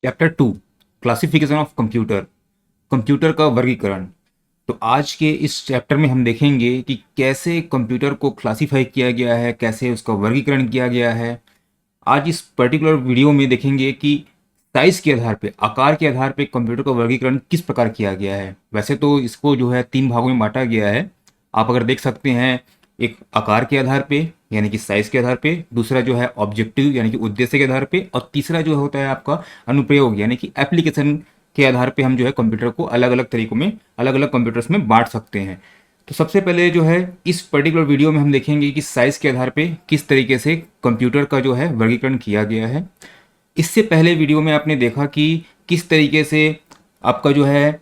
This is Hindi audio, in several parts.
Chapter 2 classification of computer, computer का वर्गीकरण। तो आज के इस चैप्टर में हम देखेंगे कि कैसे कंप्यूटर को क्लासिफाई किया गया है, कैसे उसका वर्गीकरण किया गया है। आज इस पर्टिकुलर वीडियो में देखेंगे कि साइज के आधार पे, आकार के आधार पे कंप्यूटर का वर्गीकरण किस प्रकार किया गया है। वैसे तो इसको जो है 3 भागों में बांटा गया है। आप अगर देख सकते हैं, एक आकार के आधार पे यानी कि साइज के आधार पे, दूसरा जो है ऑब्जेक्टिव यानी कि उद्देश्य के आधार पे, और तीसरा जो होता है आपका अनुप्रयोग यानी कि एप्लीकेशन के आधार पे हम जो है कंप्यूटर को अलग अलग तरीकों में, अलग अलग कंप्यूटर्स में बांट सकते हैं। तो सबसे पहले जो है इस पर्टिकुलर वीडियो में हम देखेंगे कि साइज के आधार पे किस तरीके से कंप्यूटर का जो है वर्गीकरण किया गया है। इससे पहले वीडियो में आपने देखा कि किस तरीके से आपका जो है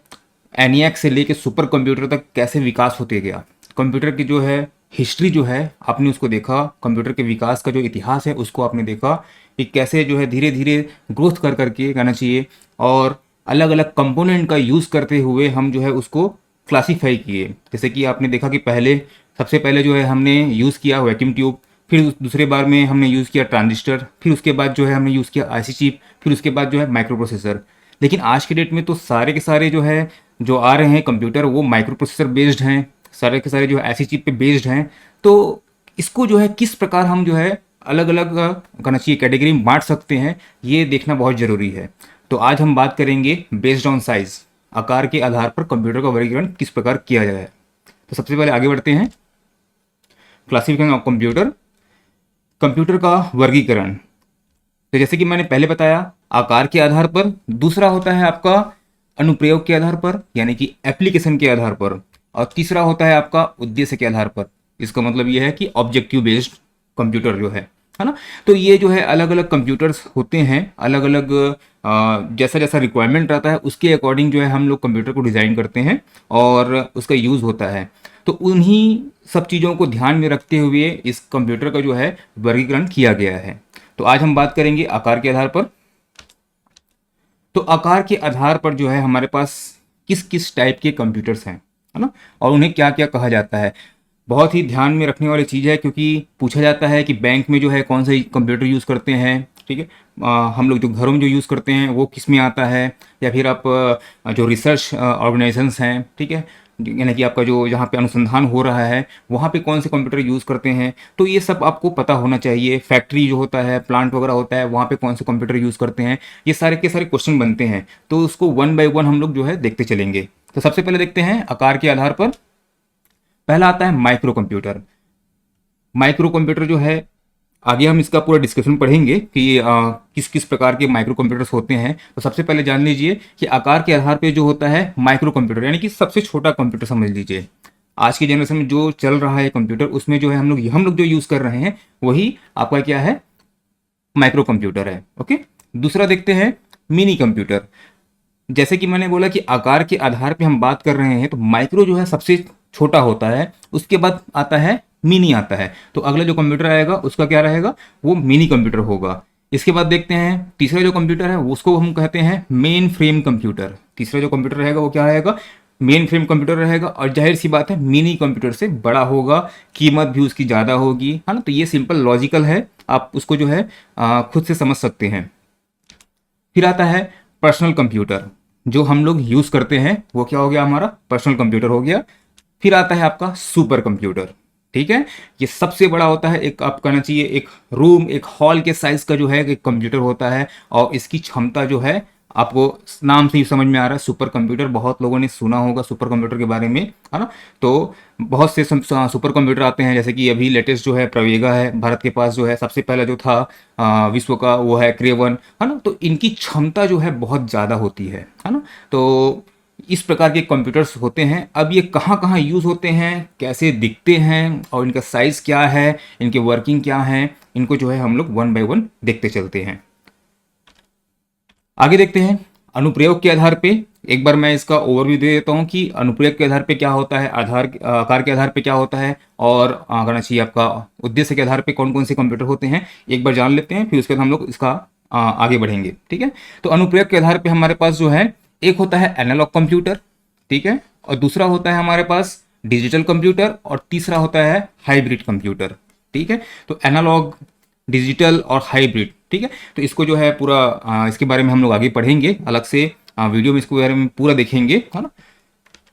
एनियाक से लेके सुपर कंप्यूटर तक कैसे विकास होते गया। कंप्यूटर की जो है हिस्ट्री जो है आपने उसको देखा, कंप्यूटर के विकास का जो इतिहास है उसको आपने देखा कि कैसे जो है धीरे धीरे ग्रोथ कर करके कहना चाहिए, और अलग अलग कंपोनेंट का यूज़ करते हुए हम जो है उसको क्लासीफाई किए। जैसे कि आपने देखा कि पहले, सबसे पहले जो है हमने यूज़ किया वैक्यूम ट्यूब, फिर दूसरे बार में हमने यूज़ किया ट्रांजिस्टर, फिर उसके बाद जो है हमने यूज़ किया आईसी चिप, फिर उसके बाद जो है माइक्रो प्रोसेसर। लेकिन आज के डेट में तो सारे के सारे जो है जो आ रहे हैं कंप्यूटर वो माइक्रो प्रोसेसर बेस्ड हैं, सारे के सारे जो है आईसी चिप पे बेस्ड हैं। तो इसको जो है किस प्रकार हम जो है अलग अलग कहना चाहिए कैटेगरी में बांट सकते हैं, ये देखना बहुत ज़रूरी है। तो आज हम बात करेंगे बेस्ड ऑन साइज, आकार के आधार पर कंप्यूटर का वर्गीकरण किस प्रकार किया जाए। तो सबसे पहले आगे बढ़ते हैं, क्लासिफिकेशन ऑफ कंप्यूटर, कंप्यूटर का वर्गीकरण। तो जैसे कि मैंने पहले बताया, आकार के आधार पर, दूसरा होता है आपका अनुप्रयोग के आधार पर यानी कि एप्लीकेशन के आधार पर, और तीसरा होता है आपका उद्देश्य के आधार पर। इसका मतलब ये है कि ऑब्जेक्टिव बेस्ड कंप्यूटर जो है ना। तो ये जो है अलग अलग कंप्यूटर्स होते हैं, अलग अलग जैसा जैसा रिक्वायरमेंट रहता है उसके अकॉर्डिंग जो है हम लोग कंप्यूटर को डिज़ाइन करते हैं और उसका यूज़ होता है। तो उन्हीं सब चीज़ों को ध्यान में रखते हुए इस कंप्यूटर का जो है वर्गीकरण किया गया है। तो आज हम बात करेंगे आकार के आधार पर। तो आकार के आधार पर जो है हमारे पास किस किस टाइप के कंप्यूटर्स हैं, है ना, और उन्हें क्या क्या कहा जाता है। बहुत ही ध्यान में रखने वाली चीज़ है, क्योंकि पूछा जाता है कि बैंक में जो है कौन सा कंप्यूटर यूज़ करते हैं, ठीक है। हम लोग जो घरों में जो यूज़ करते हैं वो किस में आता है, या फिर आप जो रिसर्च ऑर्गेनाइजेशंस हैं, ठीक है, यानी कि आपका जो जहाँ पे अनुसंधान हो रहा है वहाँ पे कौन से कंप्यूटर यूज़ करते हैं। तो ये सब आपको पता होना चाहिए। फैक्ट्री जो होता है, प्लांट वगैरह होता है, वहाँ पे कौन से कंप्यूटर यूज़ करते हैं, ये सारे के सारे क्वेश्चन बनते हैं। तो उसको वन बाय वन हम लोग जो है देखते चलेंगे। तो सबसे पहले देखते हैं आकार के आधार पर। पहला आता है माइक्रो कंप्यूटर। माइक्रो कंप्यूटर जो है, आगे हम इसका पूरा डिस्कशन पढ़ेंगे कि किस किस प्रकार के माइक्रो कंप्यूटर्स होते हैं। तो सबसे पहले जान लीजिए कि आकार के आधार पे जो होता है माइक्रो कंप्यूटर यानी कि सबसे छोटा कंप्यूटर समझ लीजिए। आज की जनरेशन में जो चल रहा है कंप्यूटर, उसमें जो है हम लोग जो यूज़ कर रहे हैं वही आपका क्या है, माइक्रो कंप्यूटर है। ओके, दूसरा देखते हैं मिनी कंप्यूटर। जैसे कि मैंने बोला कि आकार के आधार पे हम बात कर रहे हैं, तो माइक्रो जो है सबसे छोटा होता है, उसके बाद आता है मिनी आता है। तो अगला जो कंप्यूटर आएगा उसका क्या रहेगा, वो मिनी कंप्यूटर होगा। इसके बाद देखते हैं तीसरा जो कंप्यूटर है उसको हम कहते हैं मेन फ्रेम कंप्यूटर। तीसरा जो कंप्यूटर रहेगा वो क्या रहेगा, मेन फ्रेम कंप्यूटर रहेगा। और जाहिर सी बात है मिनी कंप्यूटर से बड़ा होगा, कीमत भी उसकी ज़्यादा होगी, है ना। तो ये सिंपल लॉजिकल है, आप उसको जो है खुद से समझ सकते हैं। फिर आता है पर्सनल कंप्यूटर, जो हम लोग यूज़ करते हैं वो क्या हो गया, हमारा पर्सनल कंप्यूटर हो गया। फिर आता है आपका सुपर कंप्यूटर, ठीक है। ये सबसे बड़ा होता है, एक आप कहना चाहिए एक रूम, एक हॉल के साइज का जो है एक कंप्यूटर होता है, और इसकी क्षमता जो है आपको नाम से ही समझ में आ रहा है सुपर कंप्यूटर। बहुत लोगों ने सुना होगा सुपर कंप्यूटर के बारे में, है ना। तो बहुत से सुपर कंप्यूटर आते हैं, जैसे कि अभी लेटेस्ट जो है प्रवेगा है भारत के पास, जो है सबसे पहला जो था विश्व का वो है क्रेवन, है ना। तो इनकी क्षमता जो है बहुत ज़्यादा होती है ना। तो इस प्रकार के कंप्यूटर्स होते हैं। अब ये कहाँ कहाँ यूज़ होते हैं, कैसे दिखते हैं, और इनका साइज़ क्या है, इनके वर्किंग क्या है, इनको जो है हम लोग वन बाय वन देखते चलते हैं। आगे देखते हैं अनुप्रयोग के आधार पे। एक बार मैं इसका ओवरव्यू दे देता हूँ कि अनुप्रयोग के आधार पे क्या होता है, आकार के आधार पे क्या होता है, और कहना चाहिए आपका उद्देश्य के आधार पे कौन कौन से कंप्यूटर होते हैं। एक बार जान लेते हैं, फिर उसके बाद हम लोग इसका आगे बढ़ेंगे, ठीक है। तो अनुप्रयोग के आधार पे हमारे पास जो है एक होता है एनालॉग कंप्यूटर, ठीक है, और दूसरा होता है हमारे पास डिजिटल कंप्यूटर, और तीसरा होता है हाइब्रिड कंप्यूटर, ठीक है। तो एनालॉग, डिजिटल और हाइब्रिड, ठीक है। तो इसको जो है पूरा इसके बारे में हम लोग आगे पढ़ेंगे अलग से वीडियो में, इसके बारे में पूरा देखेंगे, है ना।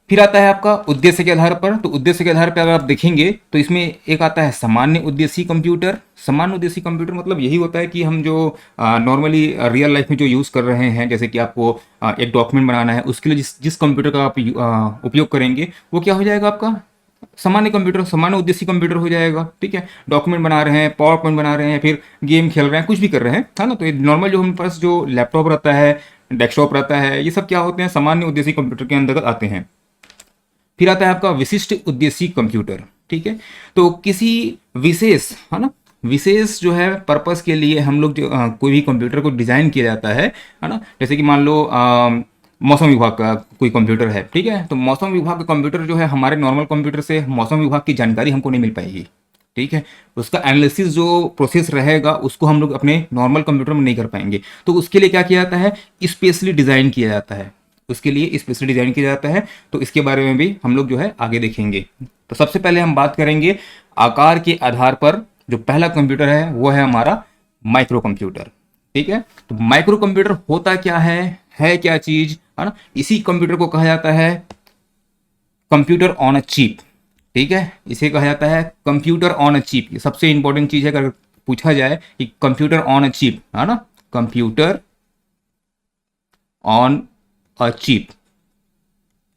फिर आता है आपका उद्देश्य के आधार पर। तो उद्देश्य के आधार पर अगर आप देखेंगे तो इसमें एक आता है सामान्य उद्देश्य कंप्यूटर। सामान्य उद्देश्य कंप्यूटर मतलब यही होता है कि हम जो नॉर्मली रियल लाइफ में जो यूज़ कर रहे हैं, जैसे कि आपको एक डॉक्यूमेंट बनाना है, उसके लिए जिस जिस कंप्यूटर का आप उपयोग करेंगे वो क्या हो जाएगा आपका सामान्य कंप्यूटर, सामान्य उद्देश्य कंप्यूटर हो जाएगा। ठीक है, डॉक्यूमेंट बना रहे हैं, पावर पॉइंट बना रहे हैं, फिर गेम खेल रहे हैं, कुछ भी कर रहे हैं, है ना। तो ये नॉर्मल जो हमारे पास जो लैपटॉप रहता है, डेस्कटॉप रहता है, ये सब क्या होते हैं सामान्य उद्देश्य कंप्यूटर के अंतर्गत आते हैं। फिर आता है आपका विशिष्ट उद्देश्य कंप्यूटर। ठीक है, तो किसी विशेष, है ना, विशेष जो है पर्पस के लिए हम लोग जो कोई भी कंप्यूटर को डिज़ाइन किया जाता है ना। जैसे कि मान लो मौसम विभाग का कोई कंप्यूटर है, ठीक है, तो मौसम विभाग का कंप्यूटर जो है हमारे नॉर्मल कंप्यूटर से मौसम विभाग की जानकारी हमको नहीं मिल पाएगी। ठीक है, उसका एनालिसिस जो प्रोसेस रहेगा उसको हम लोग अपने नॉर्मल कंप्यूटर में नहीं कर पाएंगे। तो उसके लिए क्या किया जाता है, स्पेशली डिज़ाइन किया जाता है, उसके लिए स्पेशली डिज़ाइन किया जाता है। तो इसके बारे में भी हम लोग जो है आगे देखेंगे। तो सबसे पहले हम बात करेंगे आकार के आधार पर। जो पहला कंप्यूटर है वो है हमारा माइक्रो कंप्यूटर। ठीक है, तो माइक्रो कंप्यूटर होता क्या है क्या चीज, है ना। इसी कंप्यूटर को कहा जाता है कंप्यूटर ऑन अ चिप। ठीक है, इसे कहा जाता है कंप्यूटर ऑन अ चिप। ये सबसे इंपॉर्टेंट चीज है अगर पूछा जाए कि कंप्यूटर ऑन अ चिप, है ना, कंप्यूटर ऑन अ चिप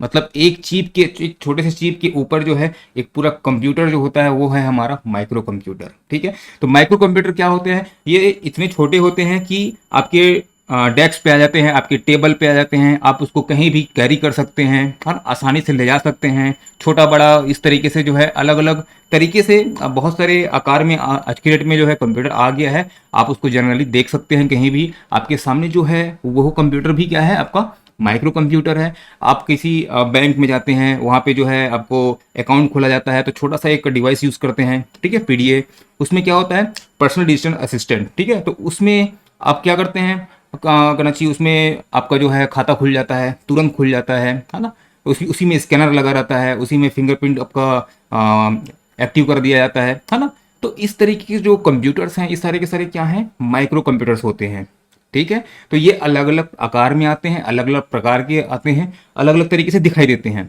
मतलब एक चिप के, एक छोटे से चिप के ऊपर जो है एक पूरा कंप्यूटर जो होता है वो है हमारा माइक्रो कंप्यूटर। ठीक है, तो माइक्रो कंप्यूटर क्या होते हैं, ये इतने छोटे होते हैं कि आपके डेस्क पे आ जाते हैं, आपके टेबल पे आ जाते हैं, आप उसको कहीं भी कैरी कर सकते हैं और आसानी से ले जा सकते हैं। छोटा बड़ा इस तरीके से जो है अलग अलग तरीके से बहुत सारे आकार में आज की डेट में जो है कंप्यूटर आ गया है। आप उसको जनरली देख सकते हैं कहीं भी। आपके सामने जो है वो कंप्यूटर भी क्या है आपका माइक्रो कंप्यूटर है। आप किसी बैंक में जाते हैं, वहाँ पे जो है आपको अकाउंट खोला जाता है, तो छोटा सा एक डिवाइस यूज़ करते हैं, ठीक है, पीडीए। उसमें क्या होता है पर्सनल डिजिटल असिस्टेंट। ठीक है, तो उसमें आप क्या करते हैं करना चाहिए, उसमें आपका जो है खाता खुल जाता है, तुरंत खुल जाता है ना। उसी में स्कैनर लगा रहता है, उसी में फिंगरप्रिंट आपका एक्टिव कर दिया जाता है ना। तो इस तरीके के जो कंप्यूटर्स हैं, इस सारे के सारे क्या हैं माइक्रो कंप्यूटर्स होते हैं। ठीक है, तो ये अलग अलग आकार में आते हैं, अलग अलग प्रकार के आते हैं, अलग अलग तरीके से दिखाई देते हैं।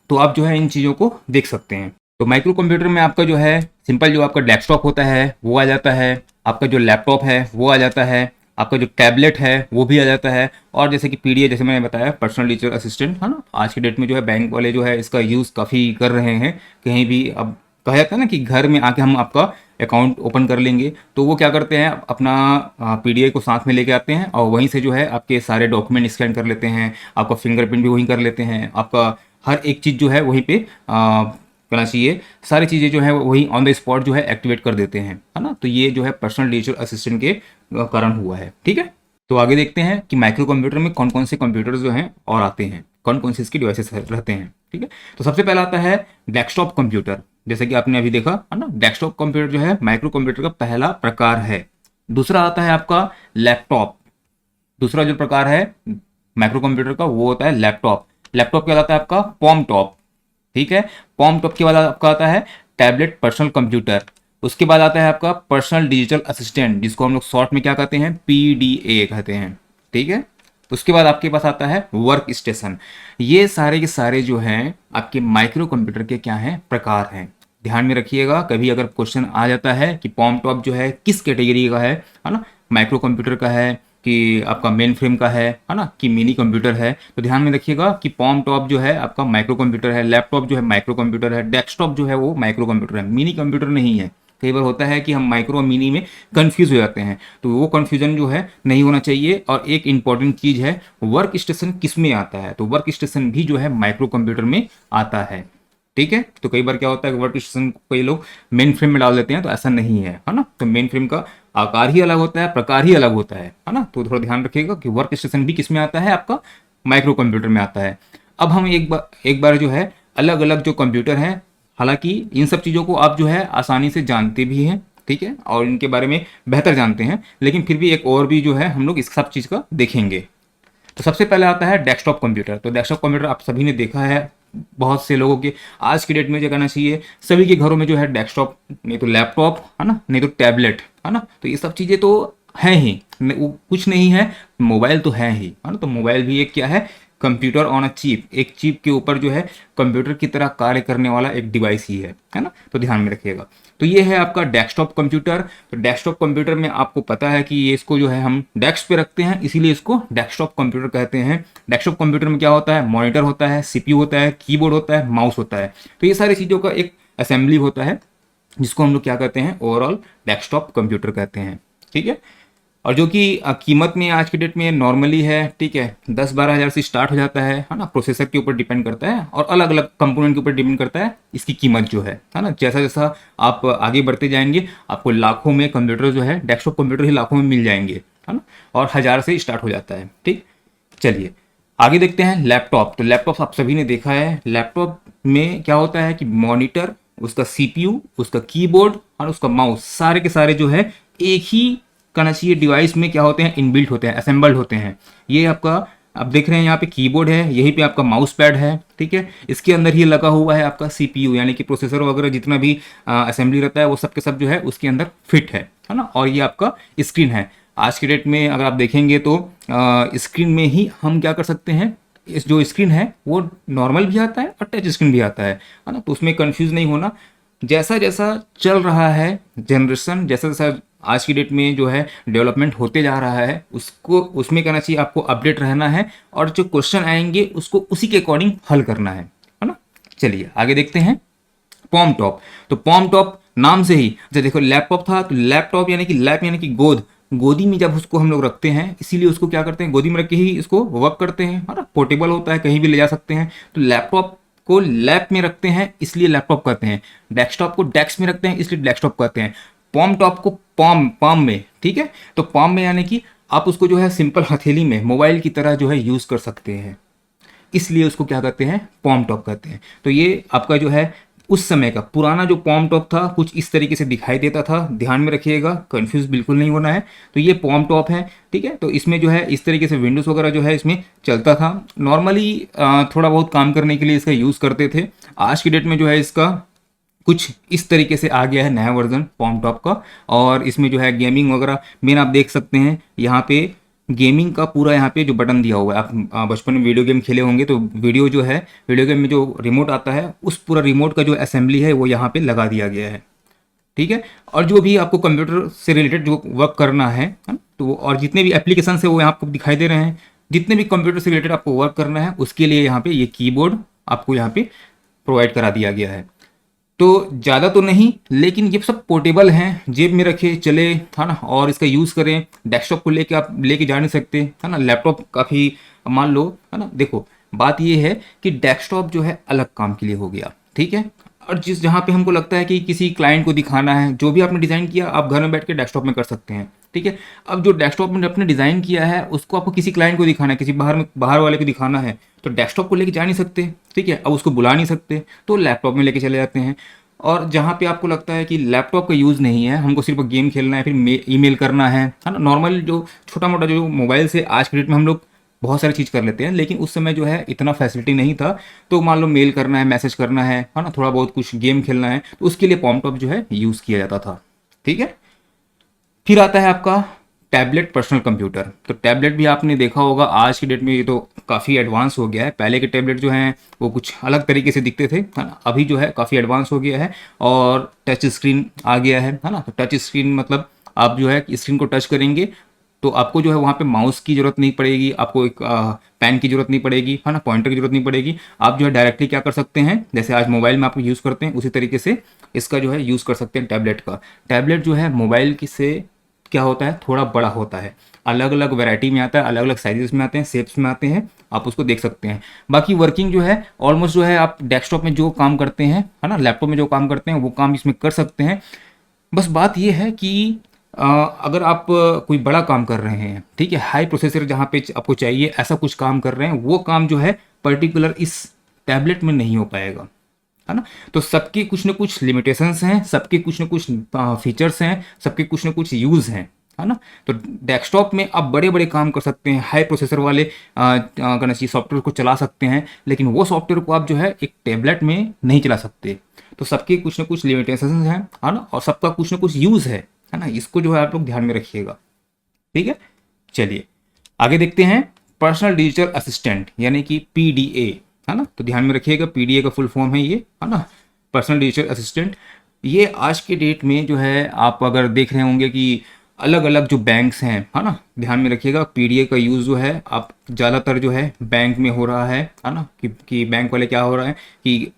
तो आप जो है इन चीज़ों को देख सकते हैं। तो माइक्रो कंप्यूटर में आपका जो है सिंपल जो आपका डेस्कटॉप होता है वो आ जाता है, आपका जो लैपटॉप है वो आ जाता है, आपका जो टैबलेट है वो भी आ जाता है, और जैसे कि पीडीए जैसे मैंने बताया पर्सनल डिजिटल असिस्टेंट, है ना। आज की डेट में जो है बैंक वाले जो है इसका यूज़ काफ़ी कर रहे हैं। कहीं भी अब कहा जाता है ना कि घर में आके हम आपका अकाउंट ओपन कर लेंगे, तो वो क्या करते हैं अपना पीडीए को साथ में लेके आते हैं और वहीं से जो है आपके सारे डॉक्यूमेंट स्कैन कर लेते हैं, आपका फिंगरप्रिंट भी वहीं कर लेते हैं, आपका हर एक चीज़ जो है वहीं पे करना चाहिए, सारी चीज़ें जो है वही ऑन द स्पॉट जो है एक्टिवेट कर देते हैं, है ना। तो ये जो है पर्सनल डिजिटल असिस्टेंट के कारण हुआ है। ठीक है, तो आगे देखते हैं कि माइक्रो कंप्यूटर में कौन कौन से कंप्यूटर जो हैं और आते हैं, कौन कौन से इसके डिवाइसेस रहते हैं। ठीक है, तो सबसे पहला आता है डेस्कटॉप कंप्यूटर। जैसे कि आपने अभी देखा है ना, डेस्कटॉप कंप्यूटर जो है माइक्रो कंप्यूटर का पहला प्रकार है। दूसरा आता है आपका लैपटॉप। दूसरा जो प्रकार है माइक्रो कंप्यूटर का वो होता है लैपटॉप। लैपटॉप कहलाता है आपका पॉम टॉप। ठीक है, पॉम टॉप के बाद आपका आता है टैबलेट पर्सनल कंप्यूटर। उसके बाद आता है आपका पर्सनल डिजिटल असिस्टेंट, जिसको हम लोग शॉर्ट में क्या कहते हैं पीडीए कहते हैं। ठीक है, उसके बाद आपके पास आता है वर्क स्टेशन। ये सारे के सारे जो हैं आपके माइक्रो कंप्यूटर के क्या हैं प्रकार हैं। ध्यान में रखिएगा, कभी अगर क्वेश्चन आ जाता है कि पॉम टॉप जो है किस कैटेगरी का है ना, माइक्रो कंप्यूटर का है कि आपका मेन फ्रेम का है ना, कि मिनी कंप्यूटर है, तो ध्यान में रखिएगा कि पॉम टॉप जो है आपका माइक्रो कंप्यूटर है, लैपटॉप जो है माइक्रो कंप्यूटर है, डेस्कटॉप जो है वो माइक्रो कंप्यूटर है, मिनी कंप्यूटर नहीं है। कई बार होता है कि हम माइक्रो और मिनी में कंफ्यूज हो जाते हैं, तो वो कंफ्यूजन जो है नहीं होना चाहिए। और एक इंपॉर्टेंट चीज़ है वर्क स्टेशन किस में आता है, तो वर्क स्टेशन भी जो है माइक्रो कंप्यूटर में आता है। ठीक है, तो कई बार क्या होता है वर्क स्टेशन को कई लोग मेन फ्रेम में डाल देते हैं, तो ऐसा नहीं है ना। तो मेन फ्रेम का आकार ही अलग होता है, प्रकार ही अलग होता है ना। तो थोड़ा ध्यान रखिएगा कि वर्क स्टेशन भी किस में आता है आपका माइक्रो कंप्यूटर में आता है। अब हम एक बार जो है अलग अलग जो कंप्यूटर हैं, हालांकि इन सब चीज़ों को आप जो है आसानी से जानते भी हैं, ठीक है, और इनके बारे में बेहतर जानते हैं, लेकिन फिर भी एक और भी जो है हम लोग इस सब चीज़ का देखेंगे। तो सबसे पहले आता है डेस्कटॉप कंप्यूटर। तो डेस्कटॉप कंप्यूटर आप सभी ने देखा है, बहुत से लोगों के आज की डेट में जो कहना चाहिए सभी के घरों में जो है डेस्कटॉप, नहीं तो लैपटॉप, है ना, नहीं तो टैबलेट, है ना। तो ये सब चीज़ें तो है ही वो कुछ नहीं है, मोबाइल तो है ही, है ना। तो मोबाइल भी एक क्या है, कंप्यूटर ऑन अ चिप, एक चिप के ऊपर जो है कंप्यूटर की तरह कार्य करने वाला एक डिवाइस ही है ना। तो ध्यान में रखिएगा। तो ये है आपका डेस्कटॉप कंप्यूटर। तो डेस्कटॉप कंप्यूटर में आपको पता है कि ये इसको जो है हम डेस्क पे रखते हैं, इसीलिए इसको डेस्कटॉप कंप्यूटर कहते हैं। डेस्कटॉप कंप्यूटर में क्या होता है, मॉनिटर होता है, सीपीयू होता है, कीबोर्ड होता है, माउस होता है। तो ये सारी चीज़ों का एक असेंबली होता है, जिसको हम लोग क्या कहते हैं, ओवरऑल डेस्कटॉप कंप्यूटर कहते हैं। ठीक है। और जो कि कीमत में आज की डेट में नॉर्मली है, ठीक है, 10-12 हज़ार से स्टार्ट हो जाता है ना। प्रोसेसर के ऊपर डिपेंड करता है और अलग अलग कंपोनेंट के ऊपर डिपेंड करता है इसकी कीमत जो है ना। जैसा जैसा आप आगे बढ़ते जाएंगे आपको लाखों में कंप्यूटर जो है, डेस्कटॉप कंप्यूटर ही लाखों में मिल जाएंगे, है ना। और 1000 से स्टार्ट हो जाता है। ठीक, चलिए आगे देखते हैं लैपटॉप। तो लैपटॉप आप सभी ने देखा है, लैपटॉप में क्या होता है कि मॉनिटर, उसका सीपीयू, उसका कीबोर्ड और उसका माउस, सारे के सारे जो है एक ही कहना चाहिए डिवाइस में क्या होते हैं, इनबिल्ट होते हैं, असेंबल्ड होते हैं। ये आपका आप देख रहे हैं यहाँ पे कीबोर्ड है, यहीं पे आपका माउस पैड है, ठीक है। इसके अंदर ही लगा हुआ है आपका सीपीयू, यानी कि प्रोसेसर वगैरह जितना भी असेंबली रहता है वो सब के सब जो है उसके अंदर फिट है ना। और ये आपका स्क्रीन है। आज के डेट में अगर आप देखेंगे तो स्क्रीन में ही हम क्या कर सकते हैं, इस जो स्क्रीन है वो नॉर्मल भी आता है और टच स्क्रीन भी आता है ना। तो उसमें कंफ्यूज नहीं होना। जैसा जैसा चल रहा है जनरेशन, जैसा जैसा आज की डेट में जो है डेवलपमेंट होते जा रहा है, उसको उसमें कहना चाहिए आपको अपडेट रहना है और जो क्वेश्चन आएंगे उसको उसी के अकॉर्डिंग हल करना है ना। चलिए आगे देखते हैं पॉम टॉप। तो पॉम टॉप नाम से ही, जब देखो लैपटॉप था तो लैपटॉप यानी कि लैप यानी कि गोद, गोदी में जब उसको हम लोग रखते हैं, इसीलिए उसको क्या करते हैं, गोदी में रख के ही इसको वर्क करते हैं, है ना। पोर्टेबल होता है, कहीं भी ले जा सकते हैं। तो लैपटॉप को लैप में रखते हैं इसलिए लैपटॉप कहते हैं, डेस्कटॉप को डेस्क में रखते हैं इसलिए डेस्कटॉप कहते हैं, पॉम टॉप को पॉम पॉम में, ठीक है। तो पॉम में यानी कि आप उसको जो है सिंपल हथेली में मोबाइल की तरह जो है यूज़ कर सकते हैं, इसलिए उसको क्या कहते हैं, पॉम टॉप कहते हैं। तो ये आपका जो है उस समय का पुराना जो पॉम टॉप था कुछ इस तरीके से दिखाई देता था, ध्यान में रखिएगा, कंफ्यूज बिल्कुल नहीं होना है। तो ये पॉम टॉप है, ठीक है। तो इसमें जो है इस तरीके से विंडोज़ वगैरह जो है इसमें चलता था नॉर्मली, थोड़ा बहुत काम करने के लिए इसका यूज़ करते थे। आज की डेट में जो है इसका कुछ इस तरीके से आ गया है नया वर्जन पॉम टॉप का, और इसमें जो है गेमिंग वगैरह मेन आप देख सकते हैं यहाँ पे, गेमिंग का पूरा यहाँ पे जो बटन दिया हुआ है। आप बचपन में वीडियो गेम खेले होंगे तो वीडियो जो है, वीडियो गेम में जो रिमोट आता है उस पूरा रिमोट का जो असेंबली है वो यहाँ पे लगा दिया गया है, ठीक है। और जो भी आपको कंप्यूटर से रिलेटेड जो वर्क करना है ना, तो और जितने भी एप्लीकेशन है वो यहाँ आपको दिखाई दे रहे हैं। जितने भी कंप्यूटर से रिलेटेड आपको वर्क करना है उसके लिए यहाँ पे ये कीबोर्ड आपको यहाँ पे प्रोवाइड करा दिया गया है। तो ज़्यादा तो नहीं, लेकिन ये सब पोर्टेबल हैं, जेब में रखे चले, है ना। और इसका यूज़ करें, डेस्कटॉप को लेके आप लेके जा नहीं सकते, है ना। लैपटॉप काफ़ी मान लो, है ना। देखो बात ये है कि डेस्कटॉप जो है अलग काम के लिए हो गया, ठीक है। और जिस जहाँ पे हमको लगता है कि किसी क्लाइंट को दिखाना है, जो भी आपने डिज़ाइन किया आप घर में बैठ के डेस्कटॉप में कर सकते हैं, ठीक है। अब जो डेस्कटॉप में आपने डिज़ाइन किया है उसको आपको किसी क्लाइंट को दिखाना है, किसी बाहर वाले को दिखाना है, तो डेस्कटॉप को लेके जा नहीं सकते, ठीक है। अब उसको बुला नहीं सकते तो लैपटॉप में लेके चले जाते हैं। और जहाँ पे आपको लगता है कि लैपटॉप का यूज़ नहीं है, हमको सिर्फ गेम खेलना है, फिर ईमेल करना है ना, नॉर्मल जो छोटा मोटा जो मोबाइल से आज के डेट में हम लोग बहुत सारी चीज़ कर लेते हैं, लेकिन उस समय जो है इतना फैसिलिटी नहीं था। तो मान लो मेल करना है, मैसेज करना है ना, थोड़ा बहुत कुछ गेम खेलना है, तो उसके लिए पॉम टॉप जो है यूज़ किया जाता था, ठीक है। फिर आता है आपका टैबलेट पर्सनल कंप्यूटर। तो टैबलेट भी आपने देखा होगा, आज की डेट में ये तो काफ़ी एडवांस हो गया है। पहले के टैबलेट जो हैं वो कुछ अलग तरीके से दिखते थे, है ना। अभी जो है काफ़ी एडवांस हो गया है और टच स्क्रीन आ गया है ना। तो टच स्क्रीन मतलब आप जो है स्क्रीन को टच करेंगे तो आपको जो है वहाँ पे माउस की ज़रूरत नहीं पड़ेगी, आपको एक पेन की ज़रूरत नहीं पड़ेगी, है ना, पॉइंटर की ज़रूरत नहीं पड़ेगी। आप जो है डायरेक्टली क्या कर सकते हैं, जैसे आज मोबाइल में आप यूज़ करते हैं उसी तरीके से इसका जो है यूज़ कर सकते हैं टैबलेट का। टैबलेट जो है मोबाइल की से क्या होता है, थोड़ा बड़ा होता है, अलग अलग वैरायटी में आता है, अलग अलग साइजेस में आते हैं, शेप्स में आते हैं, आप उसको देख सकते हैं। बाकी वर्किंग जो है ऑलमोस्ट जो है आप डेस्कटॉप में जो काम करते हैं, है ना, लैपटॉप में जो काम करते हैं वो काम इसमें कर सकते हैं। बस बात ये है कि अगर आप कोई बड़ा काम कर रहे हैं, ठीक है, हाई प्रोसेसर जहाँ पे आपको चाहिए ऐसा कुछ काम कर रहे हैं, वो काम जो है पर्टिकुलर इस टैबलेट में नहीं हो पाएगा, है ना। तो सबकी कुछ ना कुछ लिमिटेशंस हैं, सबके कुछ ना कुछ फीचर्स हैं, सबके कुछ ना कुछ यूज़ हैं, है ना। तो डेस्कटॉप में आप बड़े बड़े काम कर सकते हैं, हाई प्रोसेसर वाले कहना चाहिए सॉफ्टवेयर को चला सकते हैं, लेकिन वो सॉफ्टवेयर को आप जो है एक टैबलेट में नहीं चला सकते। तो सबके कुछ ना कुछ लिमिटेशंस हैं, है ना, और सबका कुछ ना कुछ यूज़ है ना। इसको जो है आप लोग ध्यान में रखिएगा। ठीक है, चलिए आगे देखते हैं। पर्सनल डिजिटल असिस्टेंट यानी कि पीडीए, है ना, तो ध्यान में रखिएगा पीडीए का फुल फॉर्म है ये, है ना, पर्सनल डिजिटल असिस्टेंट। ये आज के डेट में जो है आप अगर देख रहे होंगे कि अलग अलग जो बैंक्स हैं, है ना, ध्यान में रखिएगा पीडीए का यूज़ जो है आप ज़्यादातर जो है बैंक में हो रहा है ना, कि बैंक वाले क्या हो रहा है कि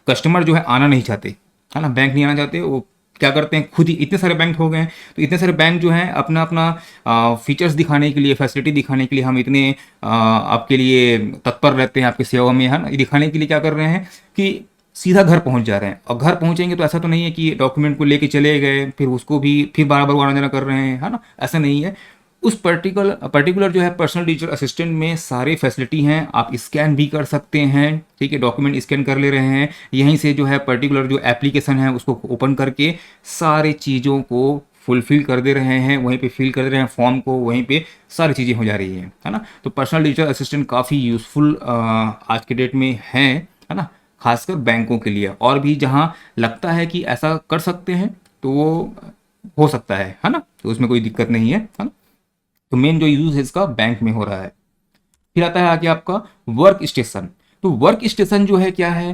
कस्टमर जो है आना नहीं चाहते, है ना, बैंक नहीं आना चाहते, वो क्या करते हैं खुद ही, इतने सारे बैंक हो गए हैं तो इतने सारे बैंक जो हैं अपना अपना फीचर्स दिखाने के लिए, फैसिलिटी दिखाने के लिए, हम इतने आपके लिए तत्पर रहते हैं आपकी सेवा में, है ना, ये दिखाने के लिए क्या कर रहे हैं कि सीधा घर पहुंच जा रहे हैं। और घर पहुंचेंगे तो ऐसा तो नहीं है कि डॉक्यूमेंट को लेके चले गए फिर उसको भी फिर बार बार आना जाना कर रहे हैं, है ना, ऐसा नहीं है। उस पर्टिकुलर जो है पर्सनल डिजिटल असिस्टेंट में सारी फैसिलिटी हैं, आप स्कैन भी कर सकते हैं, ठीक है, डॉक्यूमेंट स्कैन कर ले रहे हैं, यहीं से जो है पर्टिकुलर जो एप्लीकेशन है उसको ओपन करके सारी चीज़ों को फुलफिल कर दे रहे हैं, वहीं पे फिल कर दे रहे हैं फॉर्म को, वहीं पे सारी चीज़ें हो जा रही हैं, है ना। तो पर्सनल डिजिटल असिस्टेंट काफ़ी यूज़फुल आज के डेट में है ना, खासकर बैंकों के लिए। और भी जहाँ लगता है कि ऐसा कर सकते हैं तो वो हो सकता है ना, तो उसमें कोई दिक्कत नहीं है ना। तो मेन जो यूज है इसका बैंक में हो रहा है। फिर आता है आगे आपका वर्क स्टेशन। तो वर्क स्टेशन जो है क्या है,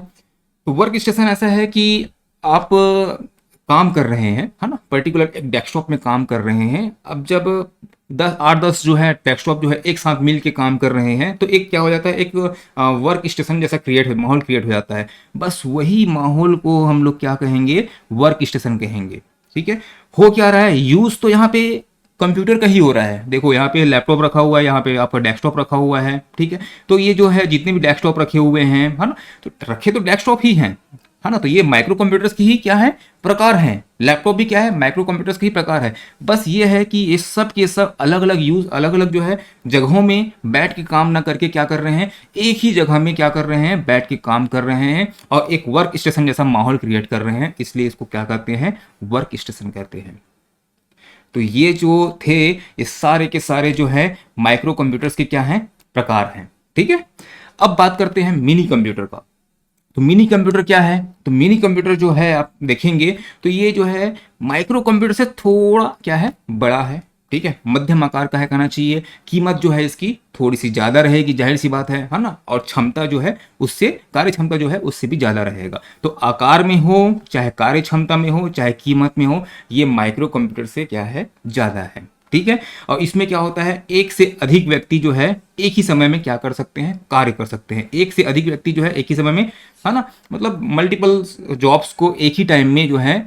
तो वर्क स्टेशन ऐसा है कि आप काम कर रहे हैं, है ना, पर्टिकुलर एक डेस्कटॉप में काम कर रहे हैं। अब जब 8-10 जो है डेस्कटॉप जो है एक साथ मिल के काम कर रहे हैं तो एक क्या हो जाता है, एक वर्क स्टेशन जैसा माहौल क्रिएट हो जाता है। बस वही माहौल को हम लोग क्या कहेंगे, वर्क स्टेशन कहेंगे। ठीक है, हो क्या रहा है, यूज तो यहाँ पे कंप्यूटर का ही हो रहा है। देखो यहाँ पे लैपटॉप रखा हुआ है, यहाँ पे आपका डेस्कटॉप रखा हुआ है, ठीक है। तो ये जो है जितने भी डेस्कटॉप रखे हुए हैं, है ना, तो रखे तो डेस्कटॉप ही हैं, है ना। तो ये माइक्रो कंप्यूटर्स की ही क्या है, प्रकार हैं। लैपटॉप भी क्या है, माइक्रो कंप्यूटर्स के ही प्रकार है। बस ये है कि ये सब के सब अलग अलग यूज, अलग अलग जो है जगहों में बैठ के काम ना करके क्या कर रहे हैं, एक ही जगह में क्या कर रहे हैं, बैठ के काम कर रहे हैं और एक वर्क स्टेशन जैसा माहौल क्रिएट कर रहे हैं। इसलिए इसको क्या कहते हैं, वर्क स्टेशन कहते हैं। तो ये जो थे ये सारे के सारे जो है माइक्रो कंप्यूटर्स के क्या हैं, प्रकार हैं। ठीक है, अब बात करते हैं मिनी कंप्यूटर का। तो मिनी कंप्यूटर क्या है, तो मिनी कंप्यूटर जो है आप देखेंगे तो ये जो है माइक्रो कंप्यूटर से थोड़ा क्या है, बड़ा है। ठीक है, मध्यम आकार का है कहना चाहिए। कीमत जो है इसकी थोड़ी सी ज़्यादा रहेगी, जाहिर सी बात है ना। और क्षमता जो है उससे, कार्य क्षमता जो है उससे भी ज़्यादा रहेगा। तो आकार में हो चाहे कार्य क्षमता में हो चाहे कीमत में हो, ये माइक्रो कंप्यूटर से क्या है, ज़्यादा है। ठीक है, और इसमें क्या होता है, एक से अधिक व्यक्ति जो है एक ही समय में क्या कर सकते हैं, कार्य कर सकते हैं। एक से अधिक व्यक्ति जो है एक ही समय में, है ना, मतलब मल्टीपल जॉब्स को एक ही टाइम में जो है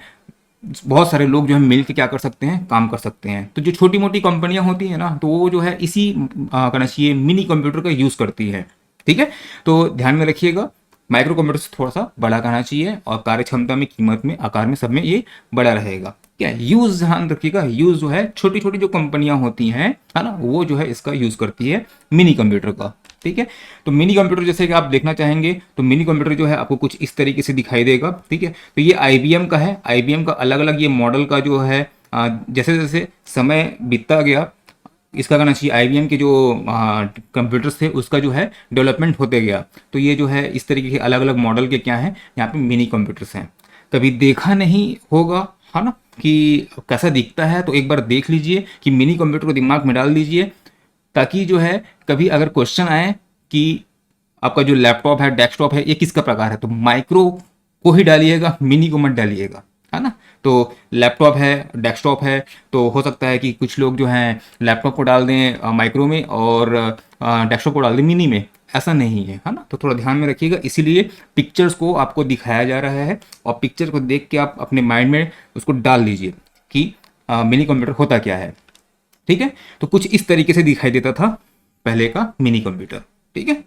बहुत सारे लोग जो है मिल के क्या कर सकते हैं, काम कर सकते हैं। तो जो छोटी मोटी कंपनियां होती हैं ना, तो वो जो है इसी कहना चाहिए मिनी कंप्यूटर का यूज़ करती है। ठीक है, तो ध्यान में रखिएगा माइक्रो कंप्यूटर से थोड़ा सा बड़ा कहना चाहिए और कार्य क्षमता में, कीमत में, आकार में, सब में ये बड़ा रहेगा। क्या यूज़ ध्यान रखिएगा, यूज़ जो है छोटी छोटी जो कंपनियां होती हैं, है ना, वो जो है इसका यूज़ करती है मिनी कंप्यूटर का। ठीक है, तो मिनी कंप्यूटर जैसे कि आप देखना चाहेंगे तो मिनी कंप्यूटर जो है आपको कुछ इस तरीके से दिखाई देगा। ठीक है, तो ये IBM का है। IBM का अलग अलग ये मॉडल का जो है जैसे जैसे समय बीतता गया, इसका कहना चाहिए IBM के जो कंप्यूटर्स थे उसका जो है डेवलपमेंट होते गया। तो ये जो है इस तरीके के अलग अलग मॉडल के क्या हैं, यहाँ पे मिनी कंप्यूटर्स हैं। कभी देखा नहीं होगा, है ना, कि कैसा दिखता है, तो एक बार देख लीजिए कि मिनी कंप्यूटर को दिमाग में डाल दीजिए, ताकि जो है कभी अगर क्वेश्चन आए कि आपका जो लैपटॉप है, डेस्कटॉप है, ये किसका प्रकार है, तो माइक्रो को ही डालिएगा, मिनी को मत डालिएगा, है ना। तो लैपटॉप है, डेस्कटॉप है, तो हो सकता है कि कुछ लोग जो हैं लैपटॉप को डाल दें माइक्रो में और डेस्कटॉप को डाल दें मिनी में। ऐसा नहीं है ना। तो थोड़ा ध्यान में रखिएगा, इसीलिए पिक्चर्स को आपको दिखाया जा रहा है और पिक्चर को देख के आप अपने माइंड में उसको डाल लीजिए कि मिनी कंप्यूटर होता क्या है। ठीक है, तो कुछ इस तरीके से दिखाई देता था पहले का मिनी कंप्यूटर। ठीक है,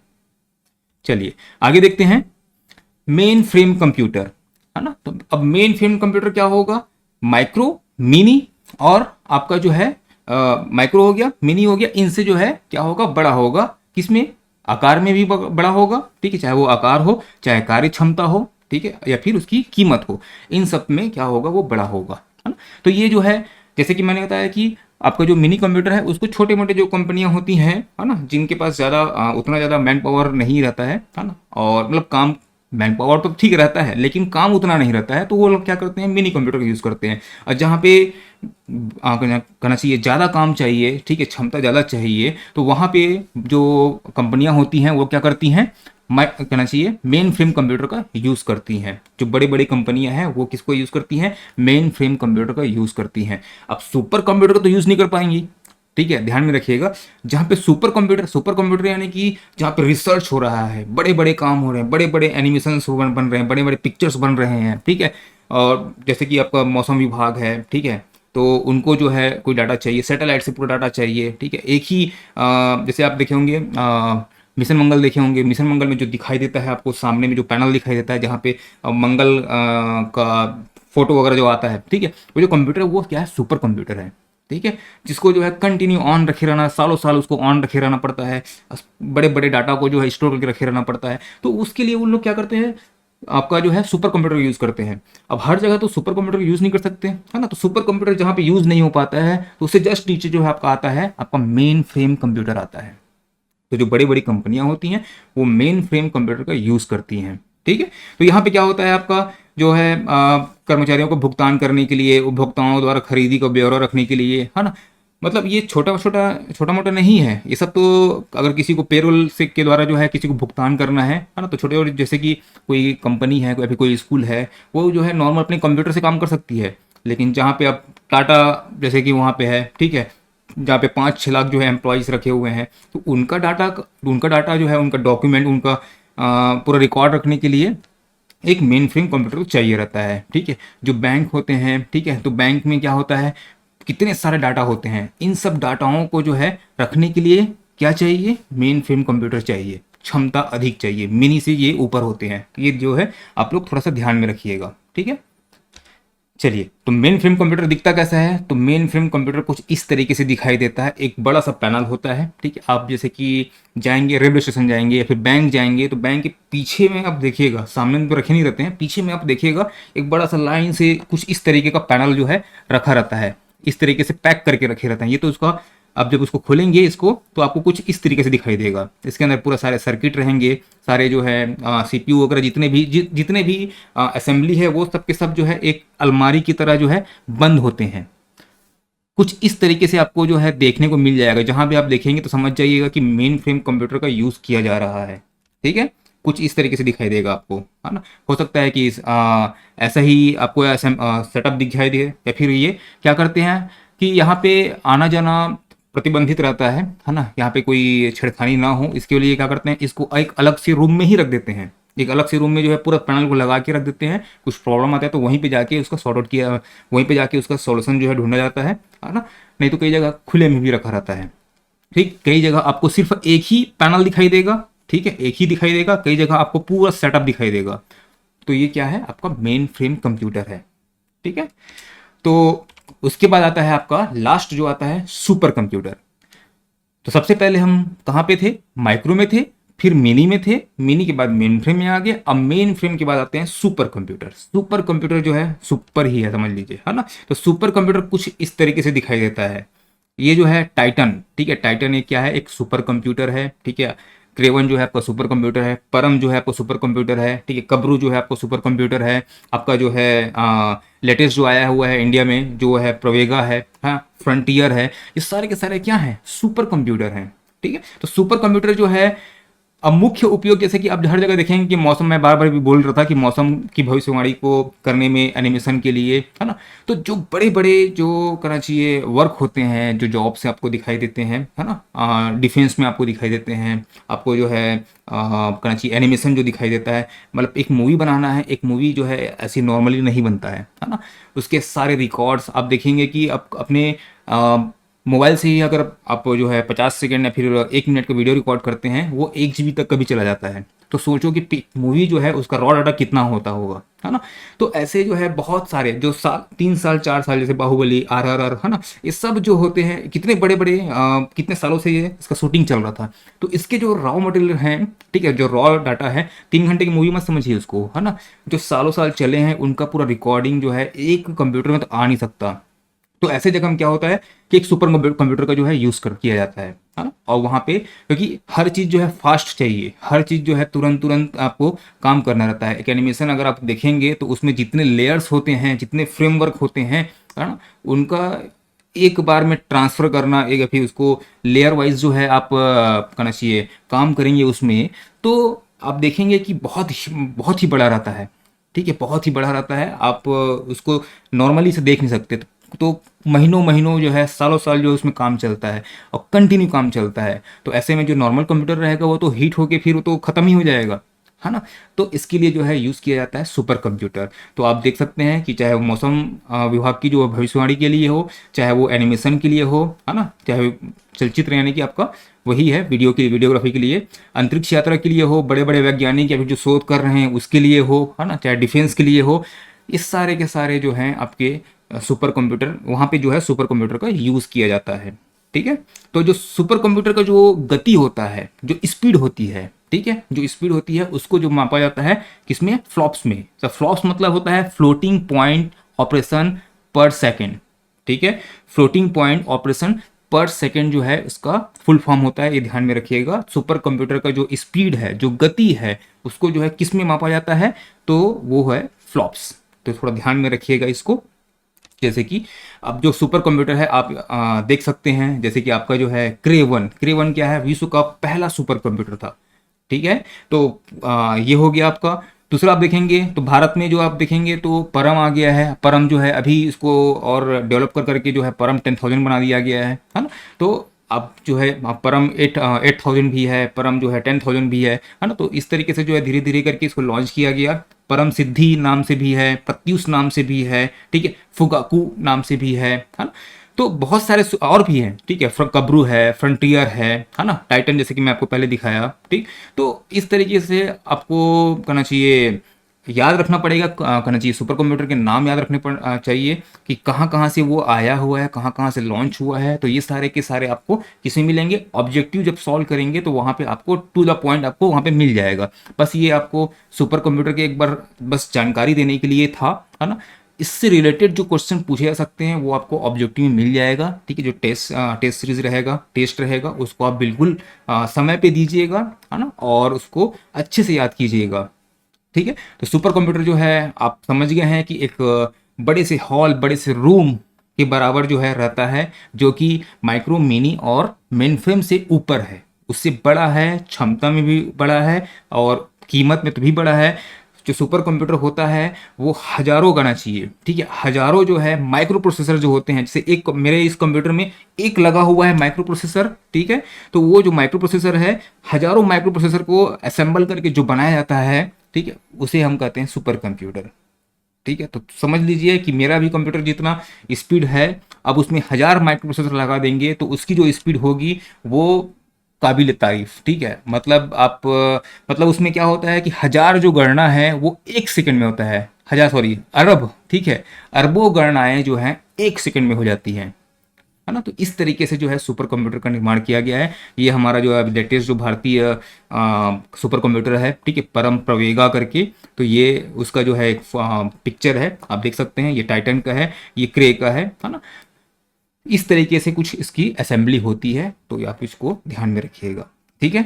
चलिए आगे देखते हैं मेन फ्रेम कंप्यूटर, है ना। तो अब मेन फ्रेम कंप्यूटर क्या होगा, माइक्रो, मिनी और आपका जो है माइक्रो हो गया, मिनी हो गया, इनसे जो है क्या होगा, बड़ा होगा। किसमें, आकार में भी बड़ा होगा। ठीक है, चाहे वो आकार हो, चाहे कार्य क्षमता हो, ठीक है, या फिर उसकी कीमत हो, इन सब में क्या होगा, वो बड़ा होगा, है ना। तो ये जो है जैसे कि मैंने बताया कि आपका जो मिनी कंप्यूटर है उसको छोटे मोटे जो कंपनियां होती हैं, है ना, जिनके पास ज़्यादा उतना ज़्यादा मैन पावर नहीं रहता है ना, और मतलब काम, मैन पावर तो ठीक रहता है लेकिन काम उतना नहीं रहता है, तो वो लोग क्या करते हैं, मिनी कंप्यूटर का यूज़ करते हैं। और जहाँ पे करना चाहिए, ज़्यादा काम चाहिए, ठीक है, क्षमता ज़्यादा चाहिए, तो वहाँ पे जो कंपनियाँ होती हैं वो क्या करती हैं, मैं कहना चाहिए मेन फ्रेम कंप्यूटर का यूज़ करती हैं। जो बड़ी बड़ी कंपनियां हैं वो किसको यूज़ करती हैं, मेन फ्रेम कंप्यूटर का यूज़ करती हैं। अब सुपर कंप्यूटर का तो यूज़ नहीं कर पाएंगी, ठीक है, ध्यान में रखिएगा। जहाँ पे सुपर कंप्यूटर यानी कि जहाँ पे रिसर्च हो रहा है, बड़े बड़े काम हो रहे हैं, बड़े बड़े एनिमेशन बन रहे हैं, बड़े बड़े पिक्चर्स बन रहे हैं, ठीक है। और जैसे कि आपका मौसम विभाग है, ठीक है, तो उनको जो है कोई डाटा चाहिए, सैटेलाइट से पूरा डाटा चाहिए, ठीक है। एक ही जैसे आप देखे होंगे मिशन मंगल देखे होंगे, मिशन मंगल में जो दिखाई देता है आपको सामने में जो पैनल दिखाई देता है जहाँ पे मंगल का फोटो वगैरह जो आता है, ठीक है, वो जो कंप्यूटर है वो क्या है, सुपर कंप्यूटर है, ठीक है। जिसको जो है कंटिन्यू ऑन रखे रहना, सालों साल उसको ऑन रखे रहना पड़ता है, बड़े बड़े डाटा को जो है स्टोर करके रखे रहना पड़ता है। तो उसके लिए वो लोग क्या करते हैं, आपका जो है सुपर कंप्यूटर यूज़ करते हैं। अब हर जगह तो सुपर कंप्यूटर यूज़ नहीं कर सकते, है ना, तो सुपर कंप्यूटर जहाँ पे यूज़ नहीं हो पाता है तो उससे जस्ट नीचे जो है आपका आता है, आपका मेन फ्रेम कंप्यूटर आता है। तो जो बड़ी बड़ी कंपनियां होती हैं वो मेन फ्रेम कंप्यूटर का यूज़ करती हैं, ठीक है। तो यहाँ पे क्या होता है, आपका जो है कर्मचारियों को भुगतान करने के लिए, उपभोक्ताओं द्वारा खरीदी का ब्यौरा रखने के लिए, है ना। मतलब ये छोटा मोटा नहीं है ये सब। तो अगर किसी को पेरोल से के द्वारा जो है किसी को भुगतान करना है ना, तो छोटे और जैसे कि कोई कंपनी है, कोई स्कूल है, वो जो है नॉर्मल अपने कंप्यूटर से काम कर सकती है। लेकिन जहाँ पे आप टाटा जैसे कि वहाँ पे है, ठीक है, जहाँ पे 5-6 लाख जो है एम्प्लॉयज़ रखे हुए हैं, तो उनका डाटा जो है, उनका डॉक्यूमेंट, उनका पूरा रिकॉर्ड रखने के लिए एक मेन फ्रेम कंप्यूटर चाहिए रहता है, ठीक है। जो बैंक होते हैं, ठीक है, तो बैंक में क्या होता है, कितने सारे डाटा होते हैं, इन सब डाटाओं को जो है रखने के लिए क्या चाहिए, मेन फ्रेम कंप्यूटर चाहिए, क्षमता अधिक चाहिए, मिनी से ये ऊपर होते हैं। ये जो है आप लोग थोड़ा सा ध्यान में रखिएगा, ठीक है। चलिए, तो मेन फ्रेम कंप्यूटर दिखता कैसा है, तो मेन फ्रेम कंप्यूटर कुछ इस तरीके से दिखाई देता है। एक बड़ा सा पैनल होता है, ठीक है। आप जैसे कि जाएंगे, रेलवे स्टेशन जाएंगे या फिर बैंक जाएंगे, तो बैंक के पीछे में आप देखिएगा, सामने में तो रखे नहीं रहते हैं, पीछे में आप देखिएगा एक बड़ा सा लाइन से कुछ इस तरीके का पैनल जो है रखा रहता है, इस तरीके से पैक करके रखे रहते हैं। ये तो उसका, आप जब उसको खोलेंगे इसको, तो आपको कुछ इस तरीके से दिखाई देगा। इसके अंदर पूरा सारे सर्किट रहेंगे, सारे जो है सीपीयू वगैरह जितने भी असेंबली है, वो सब के सब जो है एक अलमारी की तरह जो है बंद होते हैं। कुछ इस तरीके से आपको जो है देखने को मिल जाएगा। जहां भी आप देखेंगे तो समझ जाइएगा कि मेन फ्रेम कंप्यूटर का यूज़ किया जा रहा है, ठीक है। कुछ इस तरीके से दिखाई देगा आपको, है ना। हो सकता है कि ऐसा ही आपको सेटअप दिखाई दे, या फिर ये क्या करते हैं कि यहाँ पे आना जाना प्रतिबंधित रहता है ना, यहाँ पे कोई छेड़खानी ना हो, इसके लिए क्या करते हैं, इसको एक अलग से रूम में ही रख देते हैं। एक अलग से रूम में जो है पूरा पैनल को लगा के रख देते हैं। कुछ प्रॉब्लम आता है तो वहीं पे जाके उसका सॉर्ट आउट किया, वहीं पे जाके उसका सॉल्यूशन जो है ढूंढा जाता है ना। नहीं तो कई जगह खुले में भी रखा रहता है, ठीक। कई जगह आपको सिर्फ एक ही पैनल दिखाई देगा, ठीक है, एक ही दिखाई देगा। कई जगह आपको पूरा सेटअप दिखाई देगा। तो ये क्या है, आपका मेन फ्रेम कंप्यूटर है, ठीक है। तो उसके बाद आता है आपका लास्ट जो आता है, सुपर कंप्यूटर। तो सबसे पहले हम कहाँ पे थे, माइक्रो में थे, फिर मिनी में थे, मिनी के बाद मेन फ्रेम में आ गए, अब मेन फ्रेम के बाद आते हैं सुपर कंप्यूटर। सुपर कंप्यूटर जो है सुपर ही है, समझ लीजिए, है ना। तो सुपर कंप्यूटर कुछ इस तरीके से दिखाई देता है। ये जो है टाइटन, ठीक है, टाइटन एक क्या है, एक सुपर कंप्यूटर है, ठीक है। क्रेवन जो है आपका सुपर कंप्यूटर है, परम जो है आपका सुपर कंप्यूटर है, ठीक है। कबरू जो है आपका सुपर कंप्यूटर है। आपका जो है लेटेस्ट जो आया हुआ है इंडिया में जो है प्रवेगा है, हाँ, फ्रंटियर है, ये सारे के सारे क्या हैं, सुपर कंप्यूटर हैं, ठीक है। तो सुपर कंप्यूटर जो है, अब मुख्य उपयोग जैसे कि आप हर जगह देखेंगे कि मौसम, मैं बार बार भी बोल रहा था कि मौसम की भविष्यवाणी को करने में, एनिमेशन के लिए, है ना। तो जो बड़े बड़े जो करना चाहिए वर्क होते हैं, जो जॉब से आपको दिखाई देते हैं, है ना, डिफेंस में आपको दिखाई देते हैं, आपको जो है करना चाहिए एनिमेशन जो दिखाई देता है, मतलब एक मूवी बनाना है, एक मूवी जो है ऐसी नॉर्मली नहीं बनता है ना। उसके सारे रिकॉर्ड्स आप देखेंगे कि आप अपने मोबाइल से ही अगर आप जो है 50 सेकेंड या फिर 1 मिनट का वीडियो रिकॉर्ड करते हैं, वो 1 GB तक कभी चला जाता है। तो सोचो कि मूवी जो है उसका रॉ डाटा कितना होता होगा, है ना। तो ऐसे जो है बहुत सारे जो 3 साल 4 साल जैसे बाहुबली, RRR, है ना, ये सब जो होते हैं कितने बड़े बड़े कितने सालों से ये इसका शूटिंग चल रहा था। तो इसके जो रॉ मटेरियल हैं, ठीक है, जो रॉ डाटा है, 3 घंटे की मूवी मत समझिए उसको, है ना। जो सालों साल चले हैं उनका पूरा रिकॉर्डिंग जो है एक कंप्यूटर में तो आ नहीं सकता। तो ऐसे जगह में क्या होता है कि एक सुपर कंप्यूटर का जो है यूज़ कर किया जाता है ना। और वहाँ पे क्योंकि हर चीज़ जो है फास्ट चाहिए, हर चीज़ जो है तुरंत तुरंत आपको काम करना रहता है। एक एनिमेशन अगर आप देखेंगे तो उसमें जितने लेयर्स होते हैं, जितने फ्रेमवर्क होते हैं, है ना, उनका एक बार में ट्रांसफ़र करना, एक या फिर उसको लेयर वाइज जो है आप करना चाहिए काम करेंगे उसमें, तो आप देखेंगे कि बहुत ही बड़ा रहता है। ठीक है, बहुत ही बड़ा रहता है, आप उसको नॉर्मली से देख नहीं सकते। तो महीनों महीनों जो है, सालों साल जो है उसमें काम चलता है और कंटिन्यू काम चलता है। तो ऐसे में जो नॉर्मल कंप्यूटर रहेगा वो तो हीट होके फिर वो तो ख़त्म ही हो जाएगा, है ना। तो इसके लिए जो है यूज़ किया जाता है सुपर कंप्यूटर। तो आप देख सकते हैं कि चाहे वो मौसम विभाग की जो भविष्यवाणी के लिए हो, चाहे वो एनिमेशन के लिए हो, है ना, चाहे चलचित्र यानी कि आपका वही है वीडियो की वीडियोग्राफी के लिए, अंतरिक्ष यात्रा के लिए हो, बड़े बड़े वैज्ञानिक या फिर जो शोध कर रहे हैं उसके लिए हो, है ना, चाहे डिफेंस के लिए हो, इस सारे के सारे जो हैं आपके सुपर कंप्यूटर, वहाँ पे जो है सुपर कंप्यूटर का यूज़ किया जाता है। ठीक है, तो जो सुपर कंप्यूटर का जो गति होता है, जो स्पीड होती है, ठीक है, जो स्पीड होती है उसको जो मापा जाता है किसमें, फ्लॉप्स में। तो फ्लॉप्स मतलब होता है फ्लोटिंग पॉइंट ऑपरेशन पर सेकेंड। ठीक है, फ्लोटिंग पॉइंट ऑपरेशन पर सेकेंड जो है उसका फुल फॉर्म होता है, ये ध्यान में रखिएगा। सुपर कंप्यूटर का जो स्पीड है, जो गति है, उसको जो है किस में मापा जाता है, तो वो है फ्लॉप्स। तो थोड़ा ध्यान में रखिएगा इसको। जैसे कि अब जो सुपर कंप्यूटर है आप देख सकते हैं, जैसे कि आपका जो है क्रे वन क्या है, विश्व का पहला सुपर कंप्यूटर था। ठीक है, तो ये हो गया आपका। दूसरा आप देखेंगे तो भारत में जो आप देखेंगे तो परम आ गया है। परम जो है अभी इसको और डेवलप कर करके जो है परम 10,000 बना दिया गया है ना। तो अब जो है परम 8,000 भी है, परम जो है 10,000 भी है ना। तो इस तरीके से जो है धीरे धीरे करके इसको लॉन्च किया गया। परम सिद्धि नाम से भी है, प्रत्युष नाम से भी है, ठीक है, फुगाकू नाम से भी है ना। तो बहुत सारे और भी हैं, ठीक है, कब्रू है, फ्रंटियर है ना, टाइटन जैसे कि मैं आपको पहले दिखाया। ठीक, तो इस तरीके से आपको करना चाहिए, याद रखना पड़ेगा, करना चाहिए, सुपर कंप्यूटर के नाम याद रखने चाहिए कि कहाँ कहाँ से वो आया हुआ है, कहाँ कहाँ से लॉन्च हुआ है। तो ये सारे के सारे आपको किसमें मिलेंगे, ऑब्जेक्टिव जब सॉल्व करेंगे तो वहाँ पे आपको टू द पॉइंट आपको वहाँ पे मिल जाएगा। बस ये आपको सुपर कंप्यूटर के एक बार बस जानकारी देने के लिए था, है ना। इससे रिलेटेड जो क्वेश्चन पूछे जा सकते हैं वो आपको ऑब्जेक्टिव में मिल जाएगा। ठीक है, जो टेस्ट सीरीज रहेगा, टेस्ट रहेगा, उसको आप बिल्कुल समय पे दीजिएगा, है ना, और उसको अच्छे से याद कीजिएगा। ठीक है, तो सुपर कंप्यूटर जो है आप समझ गए हैं कि एक बड़े से हॉल, बड़े से रूम के बराबर जो है रहता है, जो कि माइक्रो, मिनी और मेन फ्रेम से ऊपर है, उससे बड़ा है, क्षमता में भी बड़ा है और कीमत में तो भी बड़ा है। जो सुपर कंप्यूटर होता है वो हजारों गना चाहिए। ठीक है, हजारों जो है माइक्रो प्रोसेसर जो होते हैं, जैसे एक मेरे इस कंप्यूटर में एक लगा हुआ है माइक्रो प्रोसेसर। ठीक है, तो वो जो माइक्रो प्रोसेसर है, हजारों माइक्रो प्रोसेसर को असेंबल करके जो बनाया जाता है, ठीक है, उसे हम कहते हैं सुपर कंप्यूटर। ठीक है, तो समझ लीजिए कि मेरा भी कंप्यूटर जितना स्पीड है, अब उसमें 1000 माइक्रो प्रोसेसर लगा देंगे तो उसकी जो स्पीड होगी वो काबिल तारीफ। ठीक है, मतलब आप मतलब उसमें क्या होता है कि 1000 जो गणना है वो 1 सेकंड में होता है, 1000 सॉरी अरब, ठीक है, अरबों गणनाएं जो हैं 1 सेकंड में हो जाती हैं, है ना। तो इस तरीके से जो है सुपर कंप्यूटर का निर्माण किया गया है। ये हमारा जो है लेटेस्ट जो भारतीय सुपर कंप्यूटर है, ठीक है, परम प्रवेगा करके। तो ये उसका जो है एक पिक्चर है, आप देख सकते हैं, ये टाइटन का है, ये क्रे का है ना। इस तरीके से कुछ इसकी असेंबली होती है, तो आप इसको ध्यान में रखिएगा। ठीक है,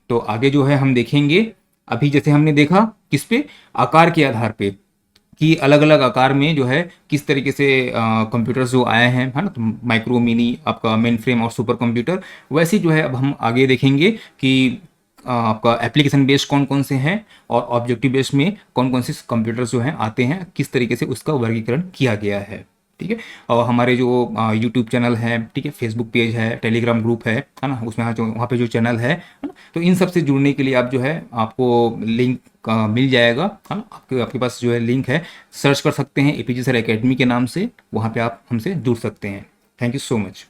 तो आगे जो है हम देखेंगे, अभी जैसे हमने देखा किस पे, आकार के आधार पे, कि अलग अलग आकार में जो है किस तरीके से कंप्यूटर्स जो आए हैं, है ना। तो माइक्रो, मिनी, आपका मेन फ्रेम और सुपर कंप्यूटर, वैसे जो है अब हम आगे देखेंगे कि आपका एप्लीकेशन बेस्ड कौन कौन से हैं और ऑब्जेक्टिव बेस्ड में कौन कौन से कंप्यूटर्स जो हैं आते हैं, किस तरीके से उसका वर्गीकरण किया गया है। ठीक है, और हमारे जो यूट्यूब चैनल है, ठीक है, फेसबुक पेज है, टेलीग्राम ग्रुप है ना, उसमें जो वहाँ पे जो चैनल है ना, तो इन सब से जुड़ने के लिए आप जो है आपको लिंक मिल जाएगा, है ना। आपके आपके पास जो है लिंक है, सर्च कर सकते हैं एपीजे सर एकेडमी के नाम से, वहाँ पे आप हमसे जुड़ सकते हैं। Thank you so much.